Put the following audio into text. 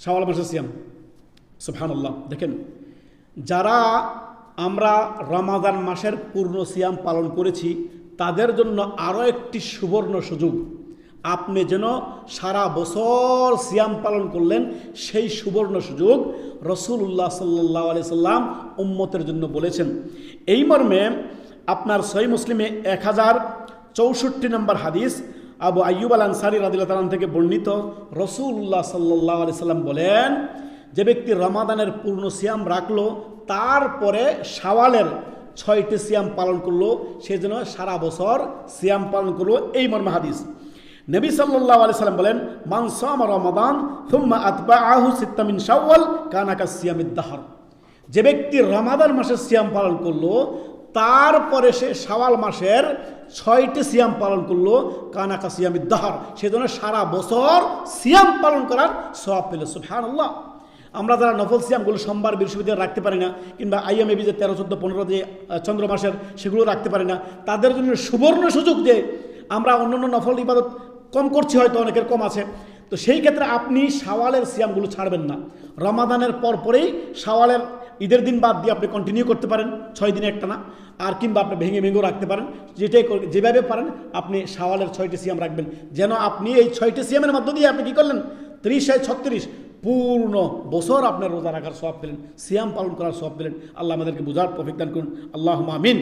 শাওয়াল মাসের সিয়াম। সুবহানাল্লাহ। দেখেন, যারা আমরা রমাদান মাসের পূর্ণ সিয়াম পালন করেছি তাদের জন্য আরও একটি সুবর্ণ সুযোগ, আপনি যেন সারা বছর সিয়াম পালন করলেন সেই সুবর্ণ সুযোগ রাসূলুল্লাহ সাল্লাল্লাহু আলাইহি সাল্লাম উম্মতের জন্য বলেছেন। এই মর্মে আপনার সহিহ মুসলিমে 1064 নম্বর হাদিস আবু আইয়ুব আল আনসারী রাদিয়াল্লাহু তাআলা থেকে বর্ণিত, রাসূলুল্লাহ সাল্লাল্লাহু আলাইহি সাল্লাম বলেন, যে ব্যক্তি রমাদানের পূর্ণ সিয়াম রাখলো তারপরে শাওয়ালের 6টি সিয়াম পালন করলো সে যেন সারা বছর সিয়াম পালন করলো। এই মর্মে হাদিস। নবী সাল্লাল্লাহু আলাইহি সাল্লাম বলেন, মান সামা রমাদান থুম্মা আতবাআহু সিত্তা মিন শাওয়াল কানা কাসিয়ামিদ দাহর। যে ব্যক্তি রমাদান মাসের সিয়াম পালন করলো তারপরে সে শাওয়াল মাসের 6টি সিয়াম পালন করলো কানা কাসিয়ামিদ দাহর, সেজন্য সারা বছর সিয়াম পালন করার সওয়াব পেল। সুবহানাল্লাহ। আমরা যারা নফল সিয়ামগুলো সোমবার বৃহস্পতিবার রাখতে পারি না, কিংবা আইএমএবি যে 13, 14, 15 যে চন্দ্র মাসের সেগুলো রাখতে পারি না, তাদের জন্য সুবর্ণ সুযোগ যে আমরা অন্যান্য নফল ইবাদত কম করছি, হয়তো অনেকের কম আছে, তো সেই ক্ষেত্রে আপনি শাওয়ালের সিয়ামগুলো ছাড়বেন না। রমাদানের পরেই শাওয়ালের ঈদের দিন বাদ দিয়ে আপনি কন্টিনিউ করতে পারেন 6 দিনে একটা না, আর কিংবা আপনি ভেঙেও রাখতে পারেন, যেভাবে পারেন আপনি শাওয়ালের 6টি সিয়াম রাখবেন, যেন আপনি এই 6টি সিয়ামের মধ্য দিয়ে আপনি কী করলেন, 30-36 পূর্ণ বছর আপনার রোজা রাখার সওয়াব পেলেন, সিয়াম পালন করার সওয়াব পেলেন। আল্লাহ আমাদেরকে বুঝার তৌফিক দান করুন। আল্লাহুম্মা আমিন।